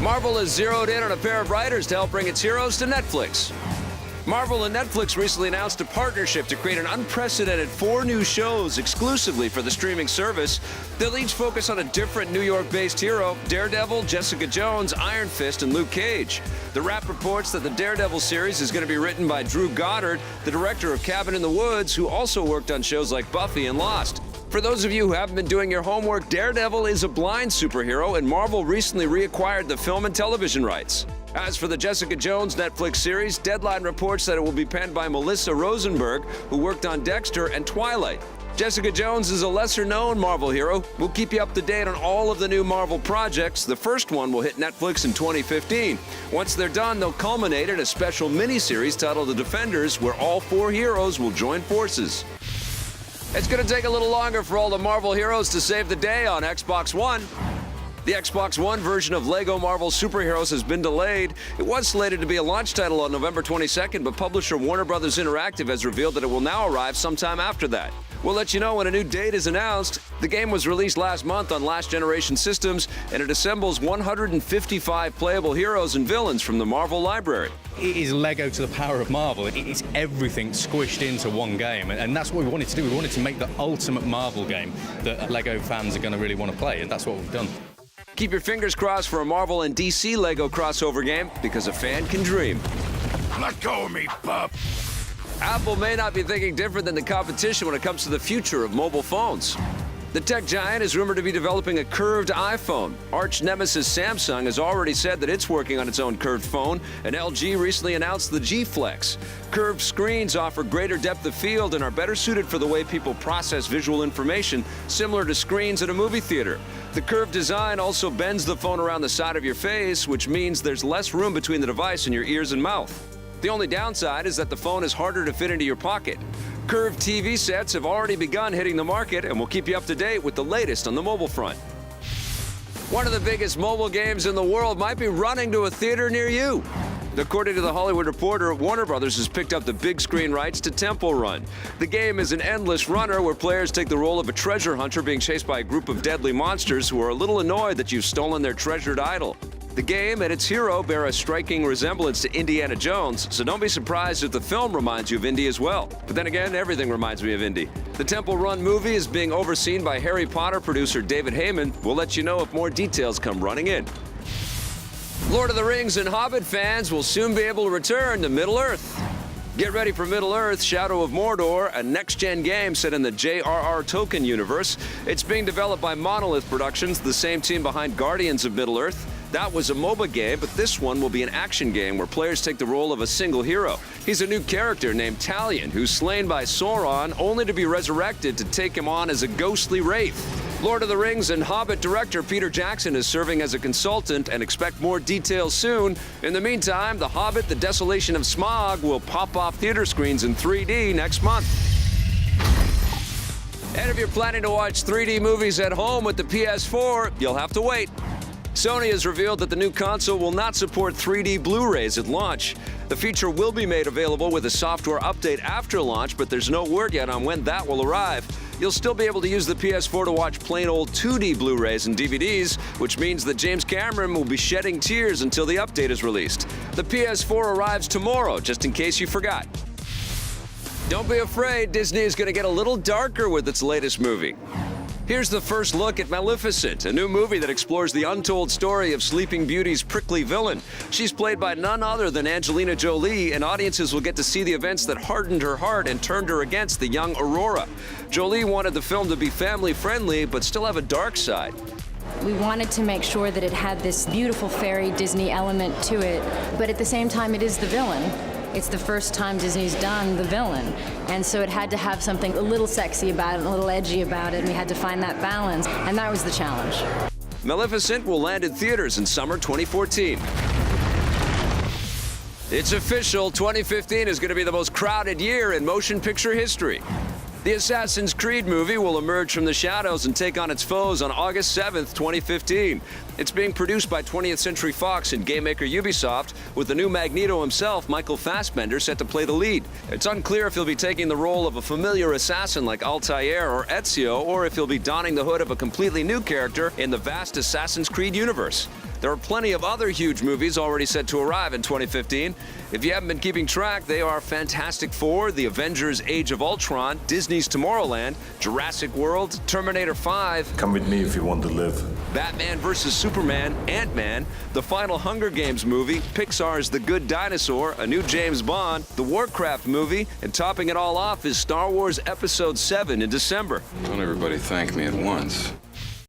Marvel has zeroed in on a pair of writers to help bring its heroes to Netflix. Marvel and Netflix recently announced a partnership to create an unprecedented 4 new shows exclusively for the streaming service. They'll each focus on a different New York-based hero: Daredevil, Jessica Jones, Iron Fist, and Luke Cage. The Wrap reports that the Daredevil series is going to be written by Drew Goddard, the director of Cabin in the Woods, who also worked on shows like Buffy and Lost. For those of you who haven't been doing your homework, Daredevil is a blind superhero, and Marvel recently reacquired the film and television rights. As for the Jessica Jones Netflix series, Deadline reports that it will be penned by Melissa Rosenberg, who worked on Dexter and Twilight. Jessica Jones is a lesser-known Marvel hero. We'll keep you up to date on all of the new Marvel projects. The first one will hit Netflix in 2015. Once they're done, they'll culminate in a special miniseries titled The Defenders, where all 4 heroes will join forces. It's going to take a little longer for all the Marvel heroes to save the day on Xbox One. The Xbox One version of LEGO Marvel Superheroes has been delayed. It was slated to be a launch title on November 22nd, but publisher Warner Bros. Interactive has revealed that it will now arrive sometime after that. We'll let you know when a new date is announced. The game was released last month on last-generation systems, and it assembles 155 playable heroes and villains from the Marvel library. It is LEGO to the power of Marvel. It's everything squished into one game, and that's what we wanted to do. We wanted to make the ultimate Marvel game that LEGO fans are going to really want to play, and that's what we've done. Keep your fingers crossed for a Marvel and DC LEGO crossover game, because a fan can dream. Let go of me, pup. Apple may not be thinking different than the competition when it comes to the future of mobile phones. The tech giant is rumored to be developing a curved iPhone. Arch nemesis Samsung has already said that it's working on its own curved phone, and LG recently announced the G Flex. Curved screens offer greater depth of field and are better suited for the way people process visual information, similar to screens at a movie theater. The curved design also bends the phone around the side of your face, which means there's less room between the device and your ears and mouth. The only downside is that the phone is harder to fit into your pocket. Curved TV sets have already begun hitting the market, and we'll keep you up to date with the latest on the mobile front. One of the biggest mobile games in the world might be running to a theater near you. According to The Hollywood Reporter, Warner Bros. Has picked up the big screen rights to Temple Run. The game is an endless runner where players take the role of a treasure hunter being chased by a group of deadly monsters who are a little annoyed that you've stolen their treasured idol. The game and its hero bear a striking resemblance to Indiana Jones, so don't be surprised if the film reminds you of Indy as well. But then again, everything reminds me of Indy. The Temple Run movie is being overseen by Harry Potter producer David Heyman. We'll let you know if more details come running in. Lord of the Rings and Hobbit fans will soon be able to return to Middle-earth. Get ready for Middle-earth: Shadow of Mordor, a next-gen game set in the J.R.R. Tolkien universe. It's being developed by Monolith Productions, the same team behind Guardians of Middle-earth. That was a MOBA game, but this one will be an action game where players take the role of a single hero. He's a new character named Talion, who's slain by Sauron, only to be resurrected to take him on as a ghostly wraith. Lord of the Rings and Hobbit director Peter Jackson is serving as a consultant, and expect more details soon. In the meantime, The Hobbit: The Desolation of Smaug will pop off theater screens in 3D next month. And if you're planning to watch 3D movies at home with the PS4, you'll have to wait. Sony has revealed that the new console will not support 3D Blu-rays at launch. The feature will be made available with a software update after launch, but there's no word yet on when that will arrive. You'll still be able to use the PS4 to watch plain old 2D Blu-rays and DVDs, which means that James Cameron will be shedding tears until the update is released. The PS4 arrives tomorrow, just in case you forgot. Don't be afraid, Disney is going to get a little darker with its latest movie. Here's the first look at Maleficent, a new movie that explores the untold story of Sleeping Beauty's prickly villain. She's played by none other than Angelina Jolie, and audiences will get to see the events that hardened her heart and turned her against the young Aurora. Jolie wanted the film to be family-friendly, but still have a dark side. We wanted to make sure that it had this beautiful fairy Disney element to it, but at the same time, it is the villain. It's the first time Disney's done the villain, and so it had to have something a little sexy about it, a little edgy about it, and we had to find that balance, and that was the challenge. Maleficent will land in theaters in summer 2014. It's official, 2015 is going to be the most crowded year in motion picture history. The Assassin's Creed movie will emerge from the shadows and take on its foes on August 7th, 2015. It's being produced by 20th Century Fox and game maker Ubisoft, with the new Magneto himself, Michael Fassbender, set to play the lead. It's unclear if he'll be taking the role of a familiar assassin like Altair or Ezio, or if he'll be donning the hood of a completely new character in the vast Assassin's Creed universe. There are plenty of other huge movies already set to arrive in 2015. If you haven't been keeping track, they are Fantastic Four, The Avengers Age of Ultron, Disney's Tomorrowland, Jurassic World, Terminator 5, Come with me if you want to live. Batman vs. Superman, Ant-Man, the final Hunger Games movie, Pixar's The Good Dinosaur, a new James Bond, the Warcraft movie, and topping it all off is Star Wars Episode 7 in December. Don't everybody thank me at once.